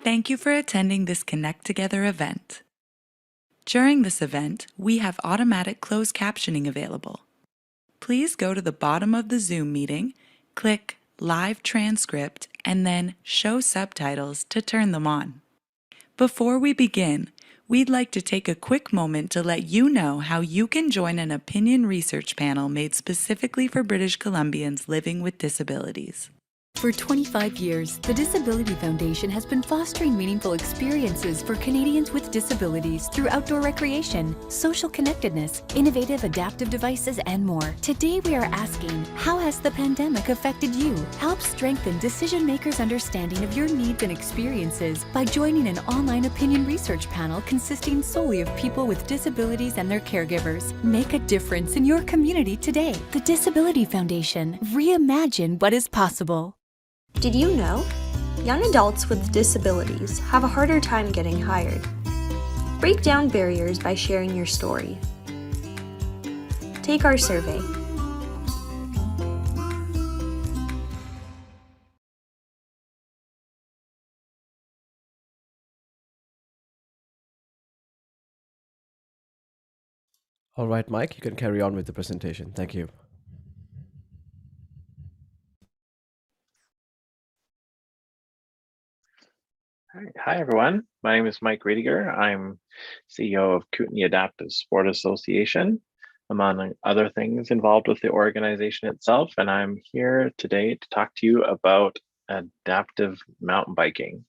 Thank you for attending this Connect Together event. During this event, we have automatic closed captioning available. Please go to the bottom of the Zoom meeting, click Live Transcript, and then Show Subtitles to turn them on. Before we begin, we'd like to take a quick moment to let you know how you can join an opinion research panel made specifically for British Columbians living with disabilities. For 25 years, the Disability Foundation has been fostering meaningful experiences for Canadians with disabilities through outdoor recreation, social connectedness, innovative adaptive devices, and more. Today we are asking, how has the pandemic affected you? Help strengthen decision makers' understanding of your needs and experiences by joining an online opinion research panel consisting solely of people with disabilities and their caregivers. Make a difference in your community today. The Disability Foundation. Reimagine what is possible. Did you know? Young adults with disabilities have a harder time getting hired. Break down barriers by sharing your story. Take our survey. All right, Mike, you can carry on with the presentation. Thank you. Hi, everyone. My name is Mike Riediger. I'm CEO of Kootenay Adaptive Sport Association, among other things involved with the organization itself. And I'm here today to talk to you about adaptive mountain biking,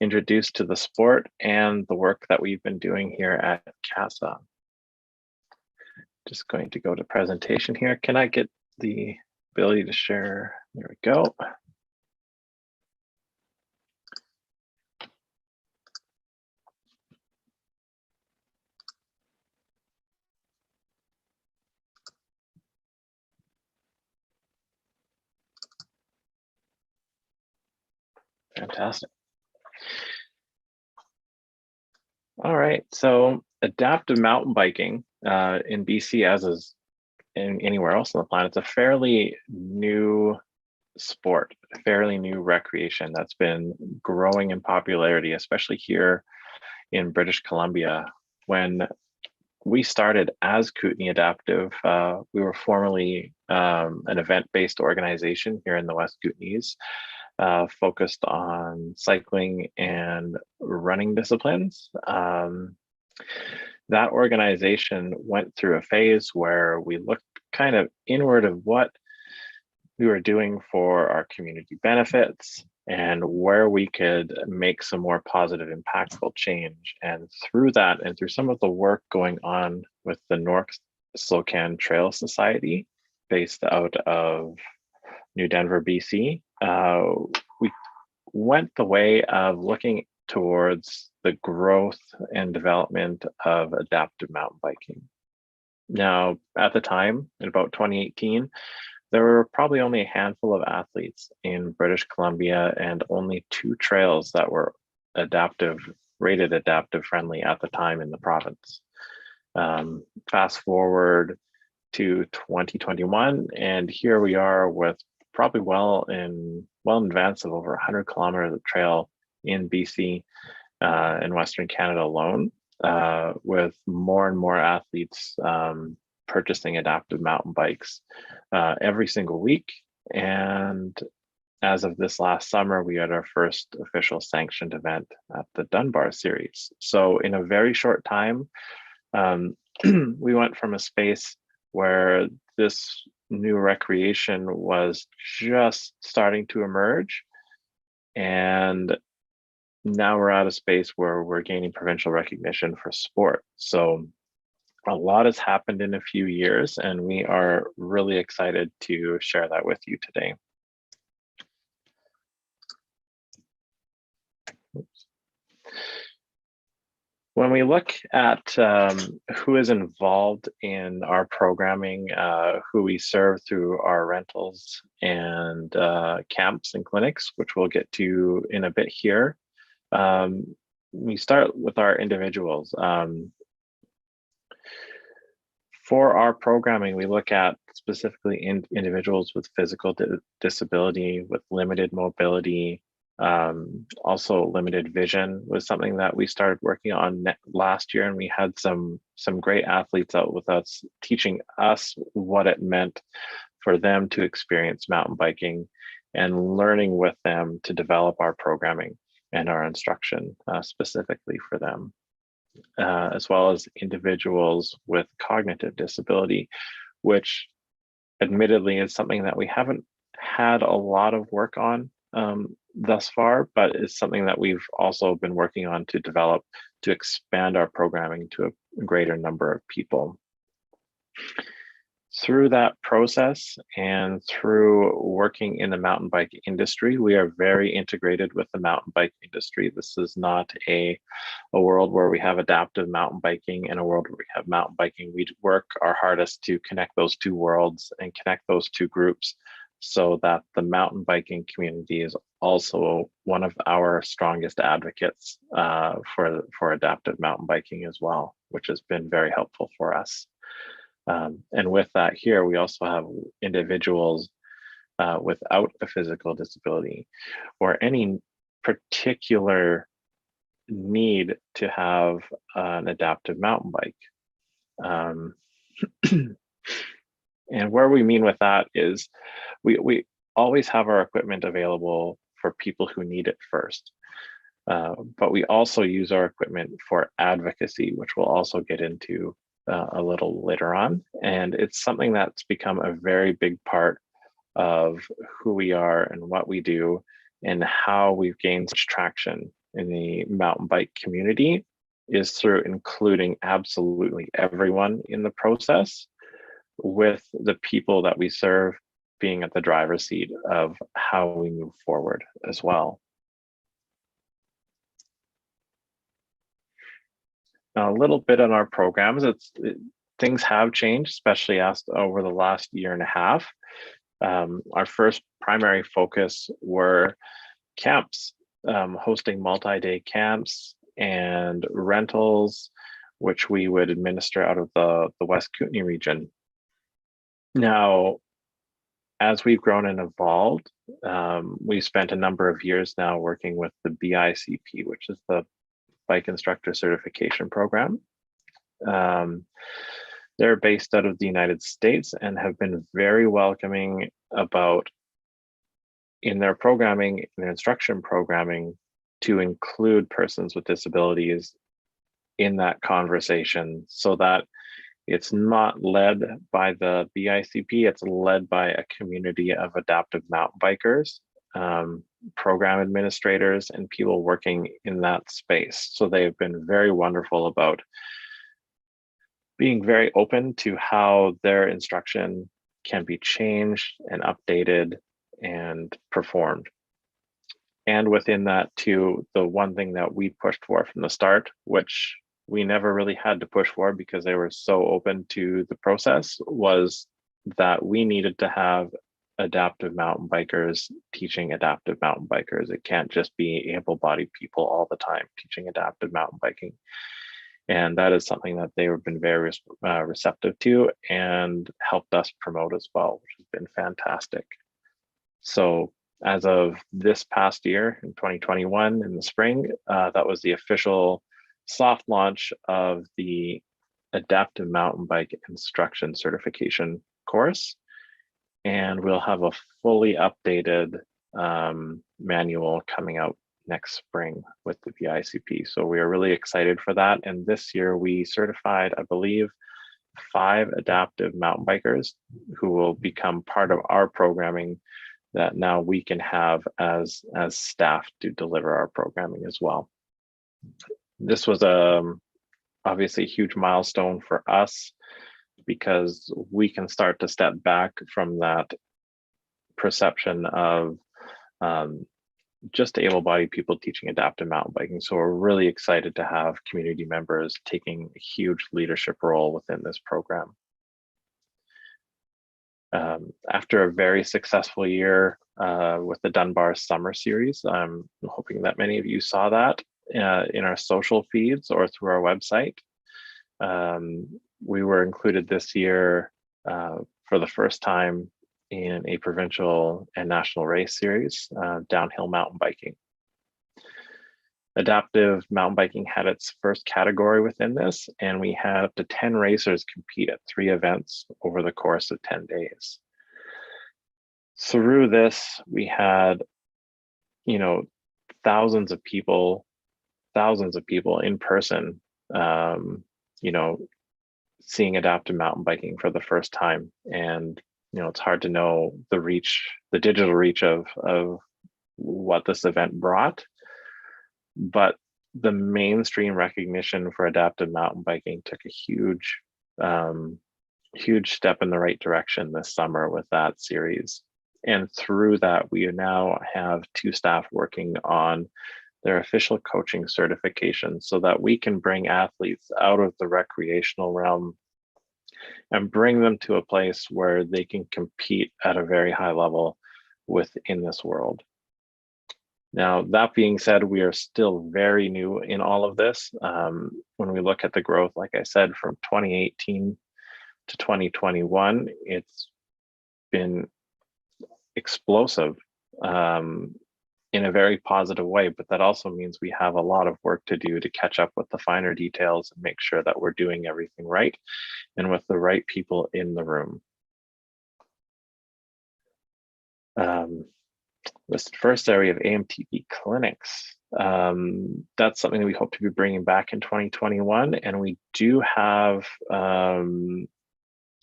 introduced to the sport and the work that we've been doing here at KASA. Just going to go to presentation here. Can I get the ability to share? There we go. Fantastic. All right, so adaptive mountain biking in BC, as is in anywhere else on the planet, it's a fairly new sport, a fairly new recreation that's been growing in popularity, especially here in British Columbia. When we started as Kootenay Adaptive, we were formerly an event-based organization here in the West Kootenays, focused on cycling and running disciplines. That organization went through a phase where we looked kind of inward of what we were doing for our community benefits and where we could make some more positive, impactful change. And through that, and through some of the work going on with the North Slocan Trail Society, based out of New Denver, BC, we went the way of looking towards the growth and development of adaptive mountain biking. Now, at the time, in about 2018, there were probably only a handful of athletes in British Columbia and only 2 trails that were rated adaptive friendly at the time in the province. Fast forward to 2021, and here we are with probably well in advance of over 100 kilometers of trail in BC and Western Canada alone, with more and more athletes purchasing adaptive mountain bikes every single week. And as of this last summer, we had our first official sanctioned event at the Dunbar Series. So in a very short time, we went from a space where this new recreation was just starting to emerge, and now we're at a space where we're gaining provincial recognition for sport. So a lot has happened in a few years, and we are really excited to share that with you today. Oops. When we look at who is involved in our programming, who we serve through our rentals and camps and clinics, which we'll get to in a bit here, we start with our individuals. For our programming, we look at specifically individuals with physical disability, with limited mobility, Also, limited vision was something that we started working on last year, and we had some great athletes out with us teaching us what it meant for them to experience mountain biking and learning with them to develop our programming and our instruction specifically for them, as well as individuals with cognitive disability, which admittedly is something that we haven't had a lot of work on thus far, but it's something that we've also been working on to develop to expand our programming to a greater number of people. Through that process and through working in the mountain bike industry, we are very integrated with the mountain bike industry. This is not a world where we have adaptive mountain biking and a world where we have mountain biking. We work our hardest to connect those two worlds and connect those two groups so that the mountain biking community is also one of our strongest advocates for adaptive mountain biking as well, which has been very helpful for us. And with that here, we also have individuals without a physical disability or any particular need to have an adaptive mountain bike. And where we mean with that is we always have our equipment available for people who need it first. But we also use our equipment for advocacy, which we'll also get into a little later on. And it's something that's become a very big part of who we are and what we do and how we've gained such traction in the mountain bike community is through including absolutely everyone in the process, with the people that we serve being at the driver's seat of how we move forward as well. Now, a little bit on our programs, things have changed, especially over the last year and a half. Our first primary focus were camps, hosting multi-day camps and rentals, which we would administer out of the West Kootenay region. Now, as we've grown and evolved, we've spent a number of years now working with the BICP, which is the Bike Instructor Certification Program. They're based out of the United States and have been very welcoming about in their programming, in their instruction programming, to include persons with disabilities in that conversation so that it's not led by the BICP, it's led by a community of adaptive mountain bikers, program administrators, and people working in that space. So they've been very wonderful about being very open to how their instruction can be changed and updated and performed. And within that too, the one thing that we pushed for from the start, which we never really had to push for because they were so open to the process, was that we needed to have adaptive mountain bikers teaching adaptive mountain bikers. It can't just be able-bodied people all the time teaching adaptive mountain biking. And that is something that they have been very receptive to and helped us promote as well, which has been fantastic. So as of this past year in 2021 in the spring, that was the official soft launch of the Adaptive Mountain Bike Instruction Certification course. And we'll have a fully updated manual coming out next spring with the BICP. So we are really excited for that. And this year we certified, I believe, 5 adaptive mountain bikers who will become part of our programming that now we can have as staff to deliver our programming as well. This was obviously a huge milestone for us because we can start to step back from that perception of just able-bodied people teaching adaptive mountain biking. So we're really excited to have community members taking a huge leadership role within this program. After a very successful year with the Dunbar Summer Series, I'm hoping that many of you saw that in our social feeds or through our website. We were included this year for the first time in a provincial and national race series, downhill mountain biking. Adaptive mountain biking had its first category within this, and we had up to 10 racers compete at 3 events over the course of 10 days. Through this, we had, thousands of people in person, seeing adaptive mountain biking for the first time. And, it's hard to know the digital reach of what this event brought. But the mainstream recognition for adaptive mountain biking took a huge step in the right direction this summer with that series. And through that, we now have 2 staff working on their official coaching certification so that we can bring athletes out of the recreational realm and bring them to a place where they can compete at a very high level within this world. Now, that being said, we are still very new in all of this. When we look at the growth, like I said, from 2018 to 2021, it's been explosive in a very positive way, but that also means we have a lot of work to do to catch up with the finer details and make sure that we're doing everything right and with the right people in the room. This first area of AMTB clinics, that's something that we hope to be bringing back in 2021. And we do have something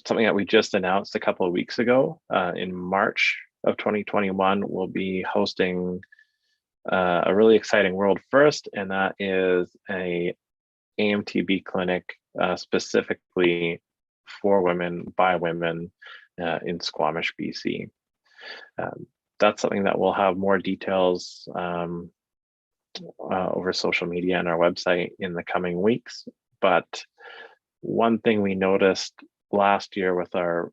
that we just announced a couple of weeks ago. In March of 2021, we'll be hosting a really exciting world first, and that is a AMTB clinic specifically for women, by women in Squamish, BC. That's something that we'll have more details over social media and our website in the coming weeks. But one thing we noticed last year with our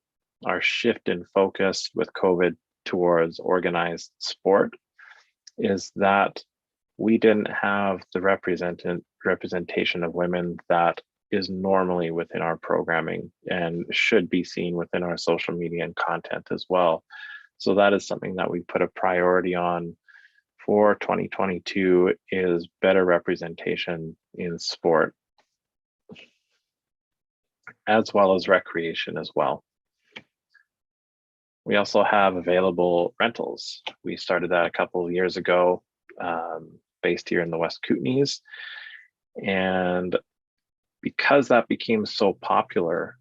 shift in focus with COVID towards organized sport is that we didn't have the representation of women that is normally within our programming and should be seen within our social media and content as well. So that is something that we put a priority on for 2022 is better representation in sport, as well as recreation as well. We also have available rentals. We started that a couple of years ago, based here in the West Kootenays. And because that became so popular,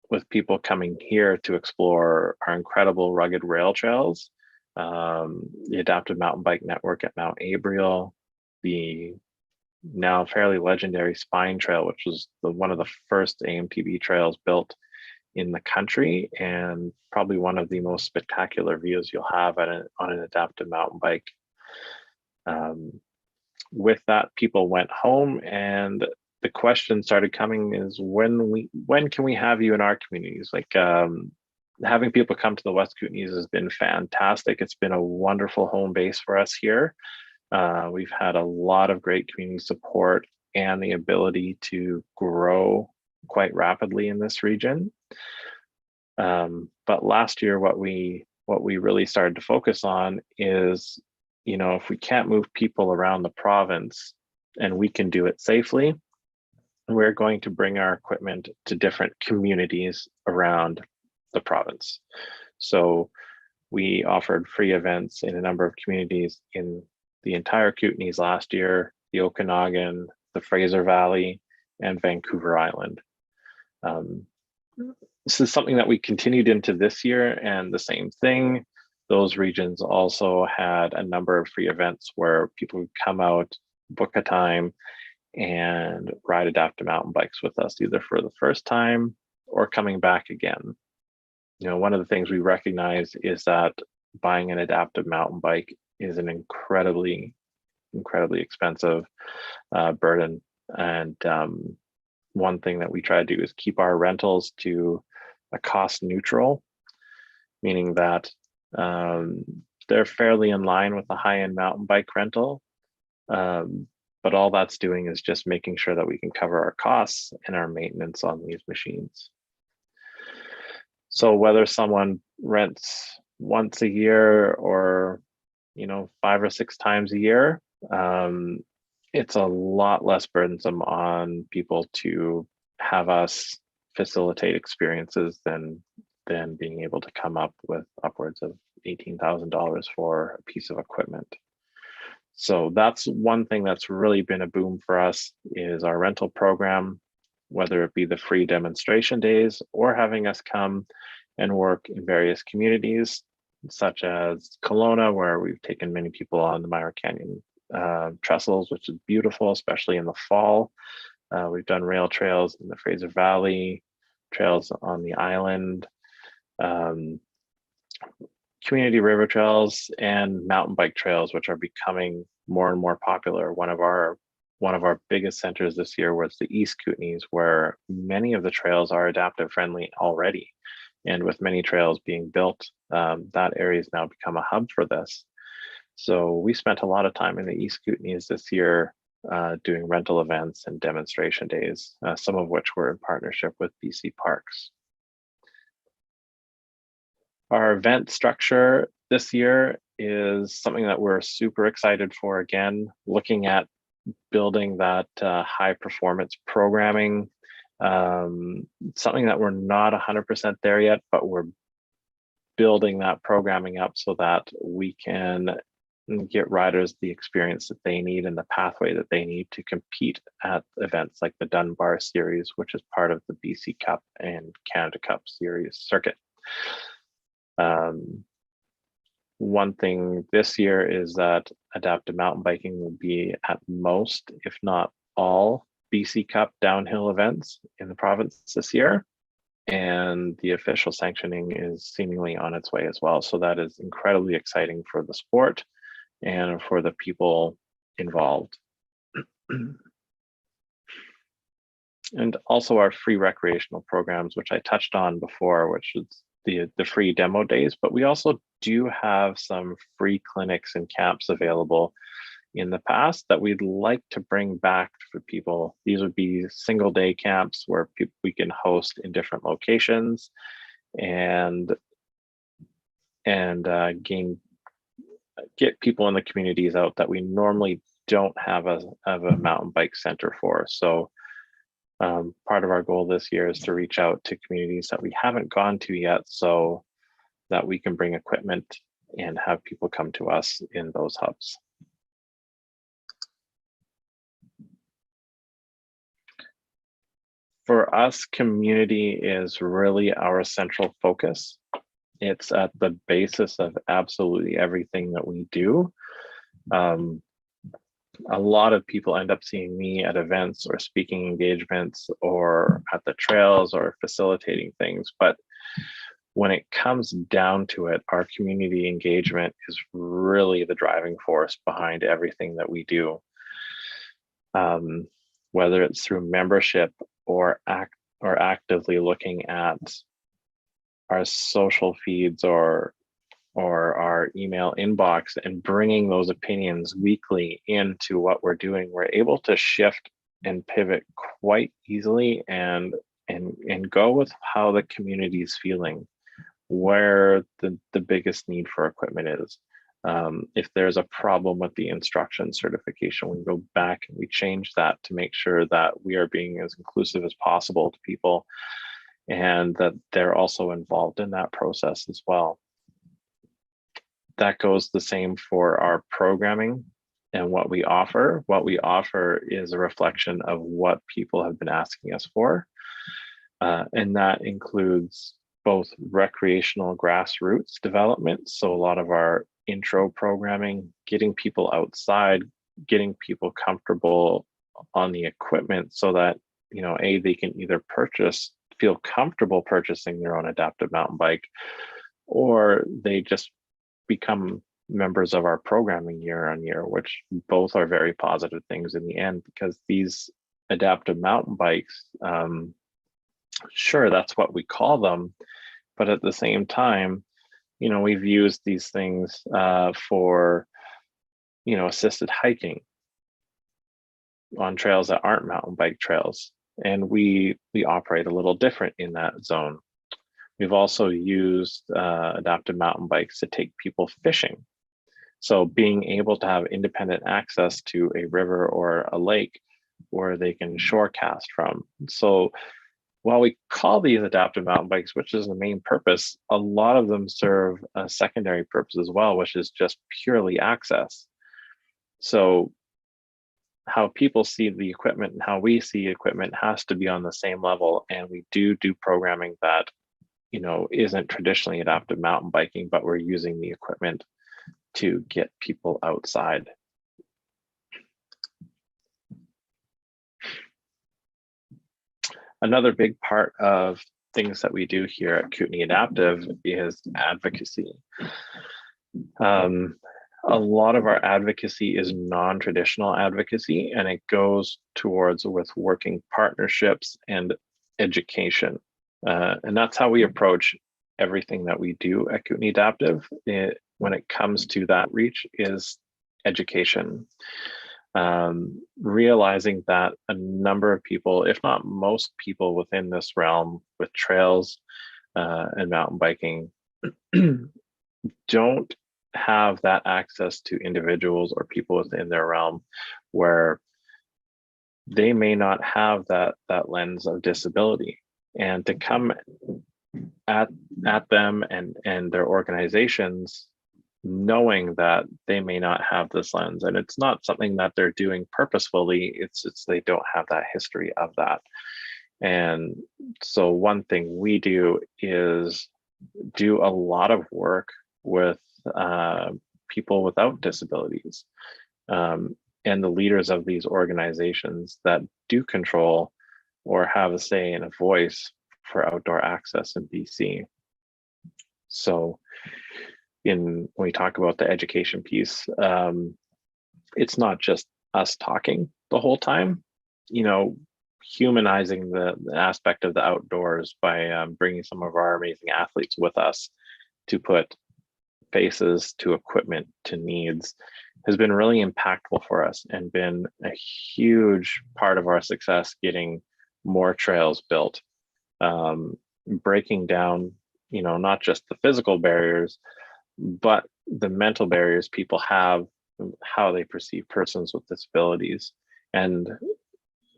with people coming here to explore our incredible rugged rail trails, the Adaptive Mountain Bike Network at Mount Abriel, the now fairly legendary Spine Trail, which was one of the first AMTB trails built in the country, and probably one of the most spectacular views you'll have on an adaptive mountain bike. With that, people went home, and the question started coming is when can we have you in our communities? Like having people come to the West Kootenays has been fantastic. It's been a wonderful home base for us here. We've had a lot of great community support and the ability to grow quite rapidly in this region. But last year, what we really started to focus on is, if we can't move people around the province and we can do it safely, we're going to bring our equipment to different communities around the province. So we offered free events in a number of communities in the entire Kootenays last year, the Okanagan, the Fraser Valley, and Vancouver Island. This is something that we continued into this year, and the same thing. Those regions also had a number of free events where people would come out, book a time, and ride adaptive mountain bikes with us, either for the first time or coming back again. One of the things we recognize is that buying an adaptive mountain bike is an incredibly expensive burden. And one thing that we try to do is keep our rentals to a cost neutral, meaning that they're fairly in line with a high-end mountain bike rental. But all that's doing is just making sure that we can cover our costs and our maintenance on these machines. So whether someone rents once a year or 5 or 6 times a year, it's a lot less burdensome on people to have us facilitate experiences than being able to come up with upwards of $18,000 for a piece of equipment. So that's one thing that's really been a boom for us, is our rental program, whether it be the free demonstration days or having us come and work in various communities, such as Kelowna, where we've taken many people on the Myra Canyon trestles, which is beautiful, especially in the fall. We've done rail trails in the Fraser Valley, trails on the island, community river trails, and mountain bike trails, which are becoming more and more popular. One of our biggest centers this year was the East Kootenays, where many of the trails are adaptive friendly already. And with many trails being built, that area has now become a hub for this. So we spent a lot of time in the East Kootenays this year doing rental events and demonstration days, some of which were in partnership with BC Parks. Our event structure this year is something that we're super excited for. Again, looking at building that high performance programming, something that we're not 100% there yet, but we're building that programming up so that we can get riders the experience that they need and the pathway that they need to compete at events like the Dunbar Series, which is part of the BC Cup and Canada Cup Series circuit. One thing this year is that adaptive mountain biking will be at most, if not all, BC Cup downhill events in the province this year. And the official sanctioning is seemingly on its way as well. So that is incredibly exciting for the sport and for the people involved. And also our free recreational programs, which I touched on before, which is the free demo days, but we also do have some free clinics and camps available in the past that we'd like to bring back for people. These would be single day camps where we can host in different locations and get people in the communities out that we normally don't have a mountain bike center for. So part of our goal this year is to reach out to communities that we haven't gone to yet, so that we can bring equipment and have people come to us in those hubs. For us, community is really our central focus. It's at the basis of absolutely everything that we do. A lot of people end up seeing me at events or speaking engagements or at the trails or facilitating things. But when it comes down to it, our community engagement is really the driving force behind everything that we do. Whether it's through membership or actively looking at our social feeds or our email inbox and bringing those opinions weekly into what we're doing, we're able to shift and pivot quite easily and go with how the community is feeling, where the biggest need for equipment is. If there's a problem with the instruction certification, we go back and we change that to make sure that we are being as inclusive as possible to people and that they're also involved in that process as well. That goes the same for our programming and what we offer. What we offer is a reflection of what people have been asking us for. And that includes both recreational grassroots development. So a lot of our intro programming, getting people outside, getting people comfortable on the equipment so that, they can either feel comfortable purchasing their own adaptive mountain bike, or they just become members of our programming year on year, which both are very positive things in the end, because these adaptive mountain bikes, sure, that's what we call them, but at the same time, we've used these things for, assisted hiking on trails that aren't mountain bike trails. And we operate a little different in that zone. We've also used adaptive mountain bikes to take people fishing. So being able to have independent access to a river or a lake where they can shore cast from. So while we call these adaptive mountain bikes, which is the main purpose, a lot of them serve a secondary purpose as well, which is just purely access. So how people see the equipment and how we see equipment has to be on the same level. And we do programming that, isn't traditionally adaptive mountain biking, but we're using the equipment to get people outside. Another big part of things that we do here at Kootenay Adaptive is advocacy. A lot of our advocacy is non-traditional advocacy, and it goes towards with working partnerships and education. And that's how we approach everything that we do at Kootenay Adaptive when it comes to that reach is education. Realizing that a number of people, if not most people within this realm with trails and mountain biking, don't have that access to individuals or people within their realm where they may not have that lens of disability, and to come at them and their organizations knowing that they may not have this lens, and it's not something that they're doing purposefully, it's they don't have that history of that. And so one thing we do is do a lot of work with people without disabilities and the leaders of these organizations that do control or have a say and a voice for outdoor access in BC. So when we talk about the education piece, it's not just us talking the whole time, humanizing the aspect of the outdoors by bringing some of our amazing athletes with us to put faces to equipment to needs has been really impactful for us and been a huge part of our success getting more trails built, breaking down, not just the physical barriers, but the mental barriers people have, how they perceive persons with disabilities. And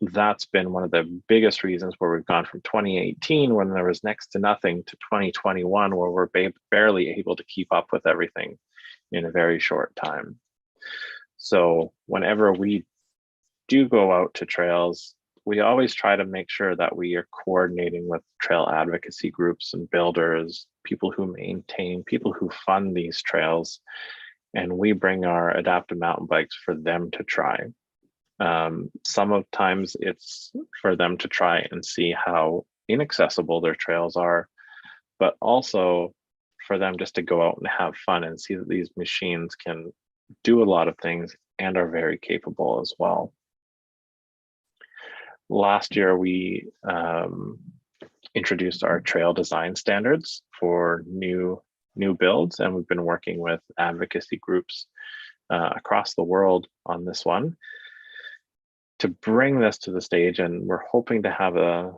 that's been one of the biggest reasons where we've gone from 2018 when there was next to nothing to 2021 where we're barely able to keep up with everything in a very short time. So whenever we do go out to trails, we always try to make sure that we are coordinating with trail advocacy groups and builders, people who maintain, people who fund these trails, and we bring our adaptive mountain bikes for them to try. Sometimes it's for them to try and see how inaccessible their trails are, but also for them just to go out and have fun and see that these machines can do a lot of things and are very capable as well. Last year, we introduced our trail design standards for new builds, and we've been working with advocacy groups across the world on this one to bring this to the stage, and we're hoping to have a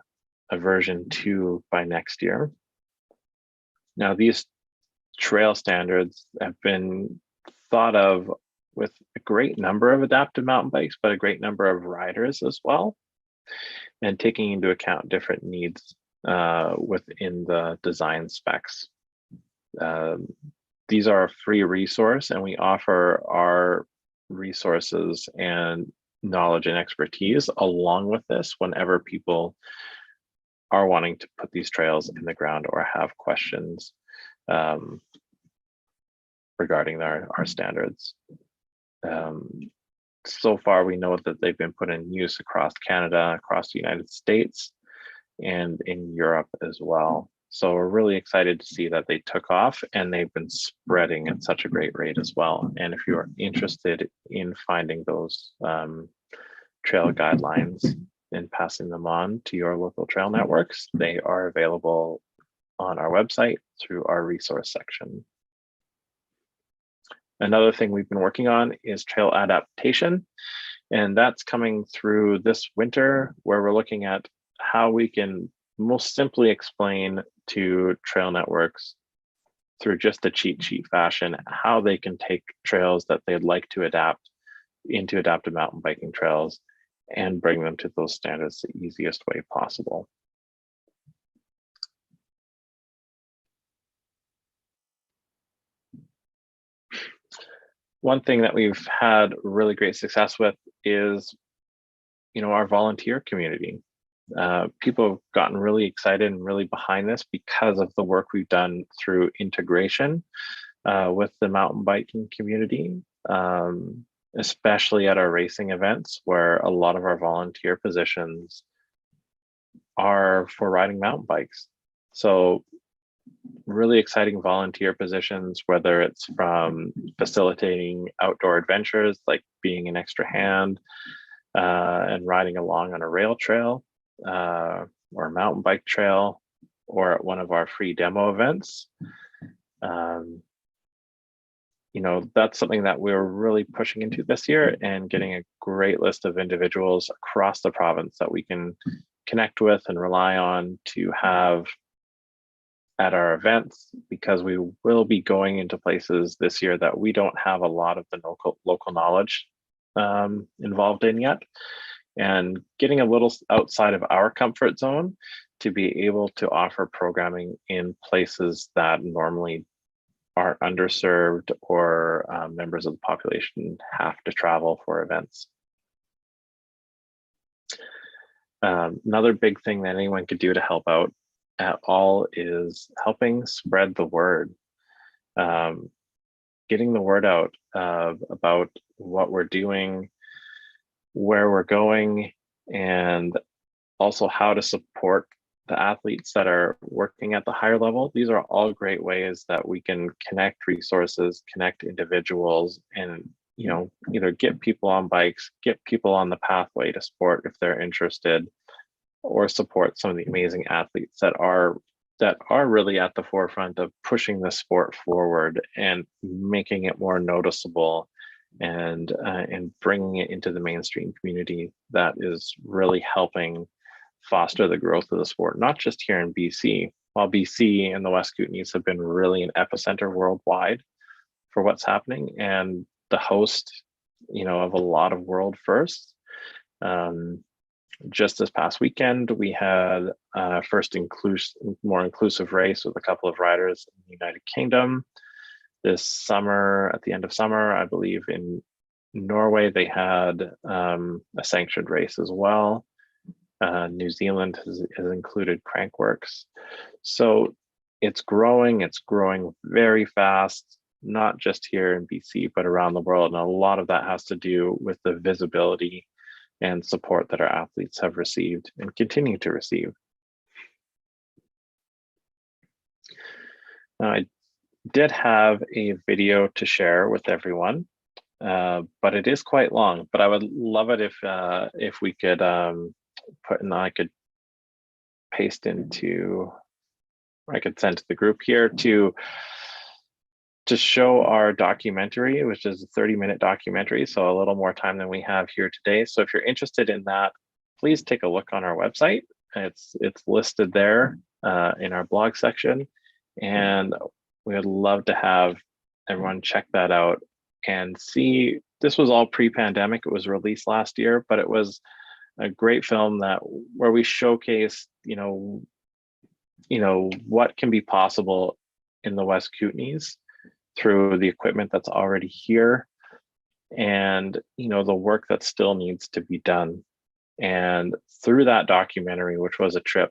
version 2 by next year. Now, these trail standards have been thought of with a great number of adaptive mountain bikes, but a great number of riders as well, and taking into account different needs within the design specs. These are a free resource, and we offer our resources and knowledge and expertise along with this whenever people are wanting to put these trails in the ground or have questions regarding our standards. So far, we know that they've been put in use across Canada, across the United States, and in Europe as well. So we're really excited to see that they took off and they've been spreading at such a great rate as well. And if you are interested in finding those trail guidelines and passing them on to your local trail networks, they are available on our website through our resource section. Another thing we've been working on is trail adaptation, and that's coming through this winter, where we're looking at how we can most simply explain to trail networks through just a cheat sheet fashion how they can take trails that they'd like to adapt into adaptive mountain biking trails and bring them to those standards the easiest way possible. One thing that we've had really great success with is, our volunteer community. People have gotten really excited and really behind this because of the work we've done through integration with the mountain biking community, especially at our racing events, where a lot of our volunteer positions are for riding mountain bikes. So really exciting volunteer positions, whether it's from facilitating outdoor adventures, like being an extra hand and riding along on a rail trail or a mountain bike trail, or at one of our free demo events. That's something that we're really pushing into this year, and getting a great list of individuals across the province that we can connect with and rely on to have at our events, because we will be going into places this year that we don't have a lot of the local knowledge involved in yet, and getting a little outside of our comfort zone to be able to offer programming in places that normally are underserved, or members of the population have to travel for events. Another big thing that anyone could do to help out at all is helping spread the word. Getting the word out about what we're doing, where we're going, and also how to support the athletes that are working at the higher level. These are all great ways that we can connect resources, connect individuals, and either get people on bikes, get people on the pathway to sport if they're interested, or support some of the amazing athletes that are really at the forefront of pushing the sport forward and making it more noticeable, and bringing it into the mainstream community that is really helping foster the growth of the sport, not just here in BC. While BC and the West Kootenays have been really an epicenter worldwide for what's happening, and the host, of a lot of world firsts. Just this past weekend, we had first more inclusive race with a couple of riders in the United Kingdom. This summer, at the end of summer, I believe in Norway, they had a sanctioned race as well. New Zealand has included Crankworks. So it's growing very fast, not just here in BC, but around the world. And a lot of that has to do with the visibility and support that our athletes have received and continue to receive. I did have a video to share with everyone, but it is quite long. But I would love it if we could I could paste into, I could send to the group here to show our documentary, which is a 30-minute documentary, so a little more time than we have here today. So if you're interested in that, please take a look on our website. It's listed there in our blog section, and we would love to have everyone check that out and see. This was all pre-pandemic. It was released last year, but it was a great film where we showcase, what can be possible in the West Kootenays through the equipment that's already here, and the work that still needs to be done. And through that documentary, which was a trip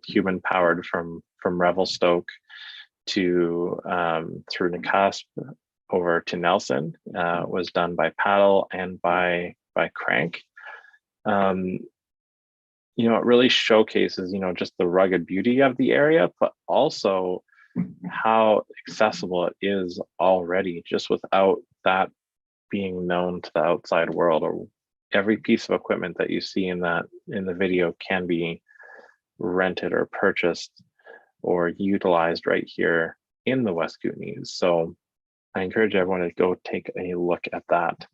human powered from Revelstoke to through Nakasp over to Nelson, was done by paddle and by crank. It really showcases, just the rugged beauty of the area, but also how accessible it is already, just without that being known to the outside world. Or every piece of equipment that you see in the video can be rented or purchased or utilized right here in the West Kootenays. So I encourage everyone to go take a look at that.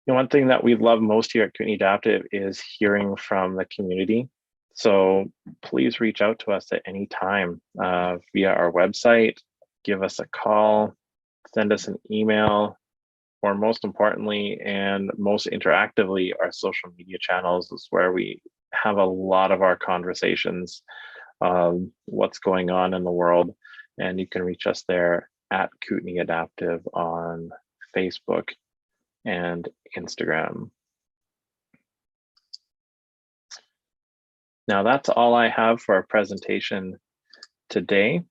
one thing that we love most here at Kootenay Adaptive is hearing from the community. So please reach out to us at any time via our website, give us a call, send us an email, or most importantly and most interactively, our social media channels is where we have a lot of our conversations, what's going on in the world. And you can reach us there at Kootenay Adaptive on Facebook and Instagram. Now that's all I have for our presentation today.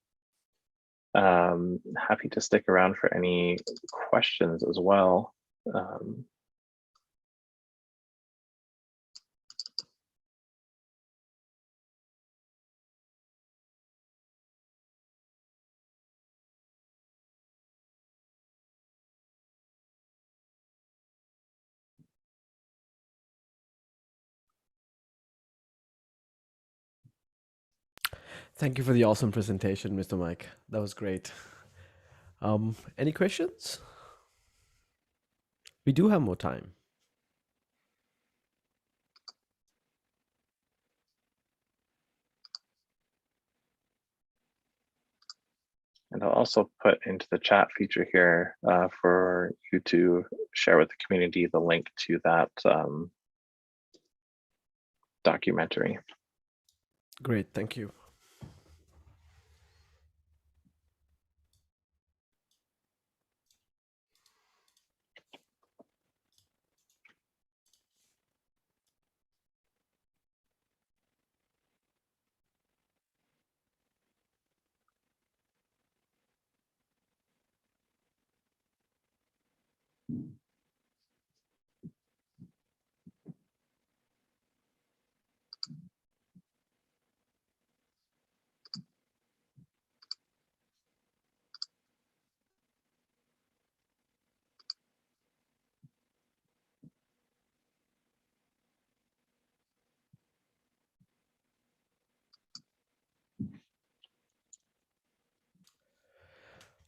Happy to stick around for any questions as well. Thank you for the awesome presentation, Mr. Mike. That was great. Any questions? We do have more time. And I'll also put into the chat feature here for you to share with the community the link to that documentary. Great, thank you.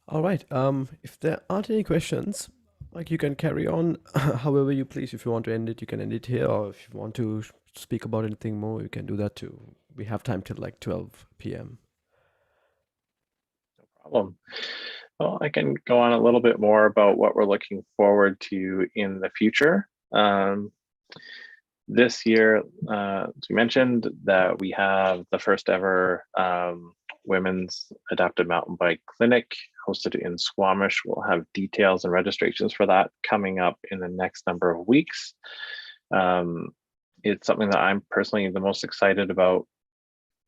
All right. If there aren't any questions, like you can carry on however you please. If you want to end it, you can end it here. Or if you want to speak about anything more, you can do that too. We have time till like 12 p.m. No problem. Well, I can go on a little bit more about what we're looking forward to in the future. This year, as we mentioned, that we have the first ever women's adaptive mountain bike clinic hosted in Squamish. We'll have details and registrations for that coming up in the next number of weeks. It's something that I'm personally the most excited about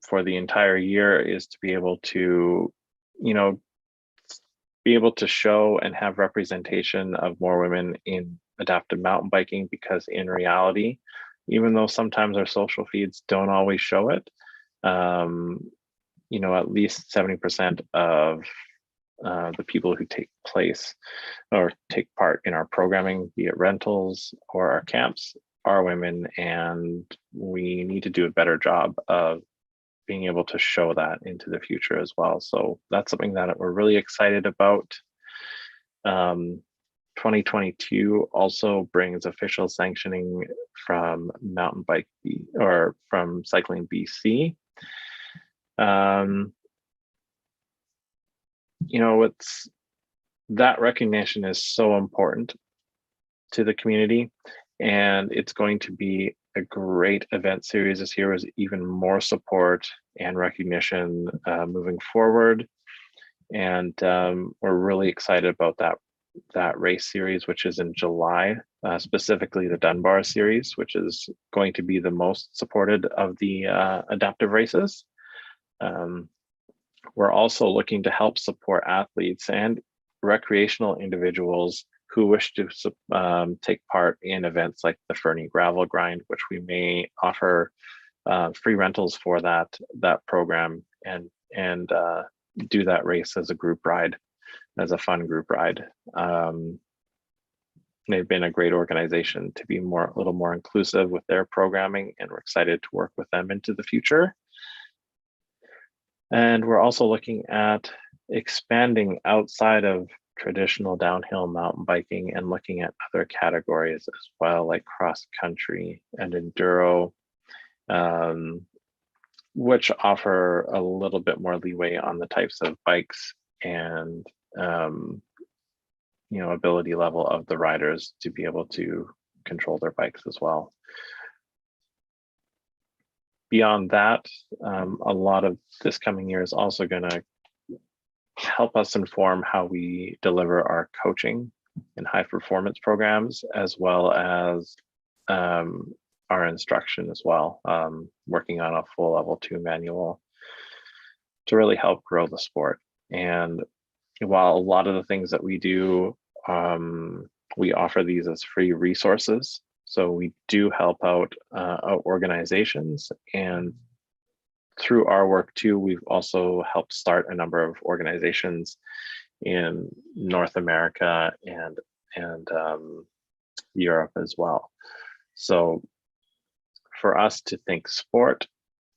for the entire year, is to be able to, be able to show and have representation of more women in adaptive mountain biking, because in reality, even though sometimes our social feeds don't always show it, at least 70% of the people who take place or take part in our programming, be it rentals or our camps, are women, and we need to do a better job of being able to show that into the future as well. So that's something that we're really excited about. 2022 also brings official sanctioning from Mountain Bike or from Cycling BC. It's that recognition is so important to the community, and it's going to be a great event series this year with even more support and recognition moving forward. And we're really excited about that race series, which is in July, specifically the Dunbar series, which is going to be the most supported of the adaptive races. We're also looking to help support athletes and recreational individuals who wish to take part in events like the Fernie Gravel Grind, which we may offer free rentals for that program and do that race as a group ride, as a fun group ride. They've been a great organization to be a little more inclusive with their programming, and we're excited to work with them into the future. And we're also looking at expanding outside of traditional downhill mountain biking and looking at other categories as well, like cross country and enduro, which offer a little bit more leeway on the types of bikes and ability level of the riders to be able to control their bikes as well. Beyond that, a lot of this coming year is also going to help us inform how we deliver our coaching and high performance programs, as well as our instruction as well, working on a full level 2 manual to really help grow the sport. And while a lot of the things that we do, we offer these as free resources. So we do help out organizations, and through our work too, we've also helped start a number of organizations in North America and Europe as well. So for us to think sport,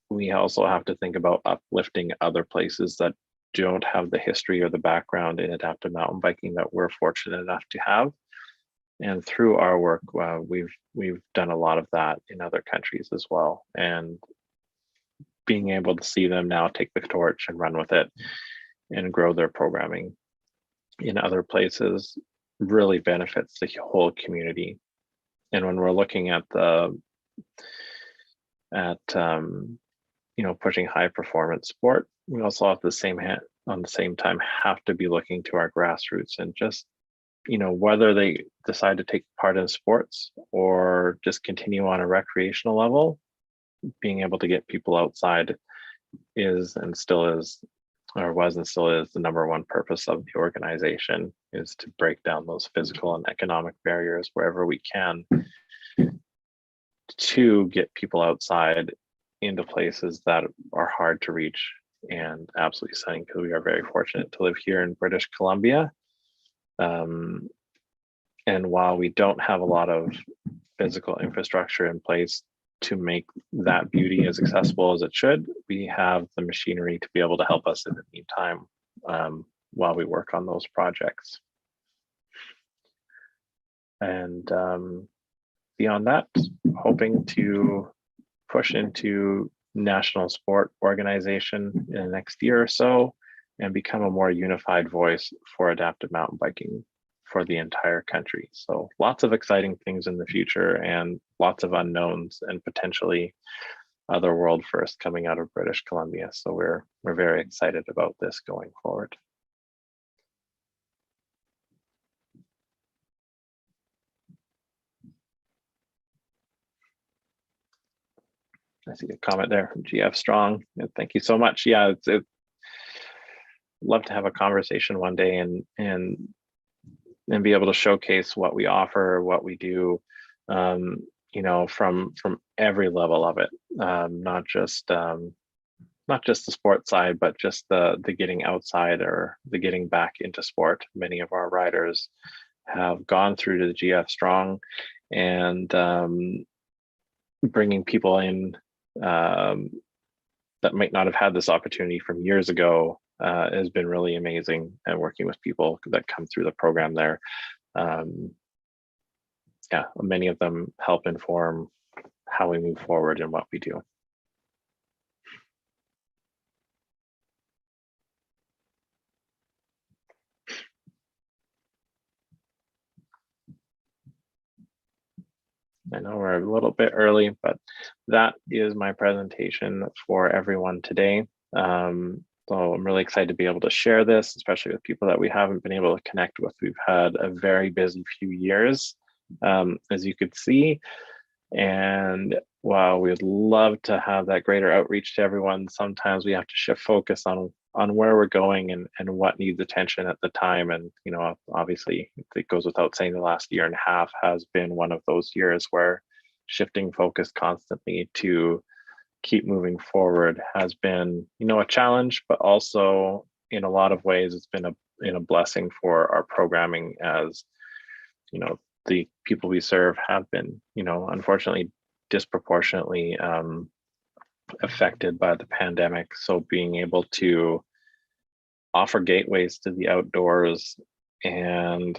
we also have to think about uplifting other places that don't have the history or the background in adaptive mountain biking that we're fortunate enough to have. And through our work, we've done a lot of that in other countries as well. And being able to see them now take the torch and run with it and grow their programming in other places really benefits the whole community. And when we're looking at pushing high performance sport, we also at the same time have to be looking to our grassroots and just whether they decide to take part in sports or just continue on a recreational level, being able to get people outside is and still is, or was and still is, the number one purpose of the organization, is to break down those physical and economic barriers wherever we can to get people outside into places that are hard to reach and absolutely stunning, because we are very fortunate to live here in British Columbia. And while we don't have a lot of physical infrastructure in place to make that beauty as accessible as it should, we have the machinery to be able to help us in the meantime while we work on those projects. And beyond that, hoping to push into national sport organization in the next year or so and become a more unified voice for adaptive mountain biking for the entire country. So lots of exciting things in the future and lots of unknowns and potentially other world firsts coming out of British Columbia. So we're very excited about this going forward. I see a comment there from GF Strong. Thank you so much. Yeah, it's love to have a conversation one day and be able to showcase what we offer, what we do, from every level of it, not just the sport side, but just the getting outside or the getting back into sport. Many of our riders have gone through to the GF Strong, and bringing people in that might not have had this opportunity from years ago has been really amazing, and working with people that come through the program there. Yeah, many of them help inform how we move forward and what we do. I know we're a little bit early, but that is my presentation for everyone today. So I'm really excited to be able to share this, especially with people that we haven't been able to connect with. We've had a very busy few years, as you could see. And while we'd love to have that greater outreach to everyone, sometimes we have to shift focus on where we're going and what needs attention at the time. And, obviously it goes without saying, the last year and a half has been one of those years where shifting focus constantly to keep moving forward has been, a challenge, but also in a lot of ways, it's been a blessing for our programming, as, the people we serve have been, unfortunately, disproportionately affected by the pandemic. So being able to offer gateways to the outdoors and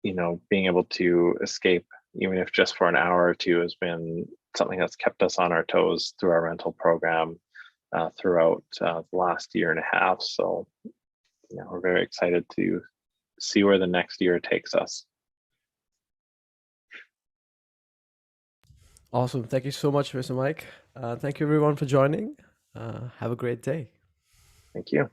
being able to escape, even if just for an hour or two, has been something that's kept us on our toes through our rental program throughout the last year and a half. So we're very excited to see where the next year takes us. Awesome. Thank you so much, Mr. Mike. Thank you everyone for joining. Have a great day. Thank you.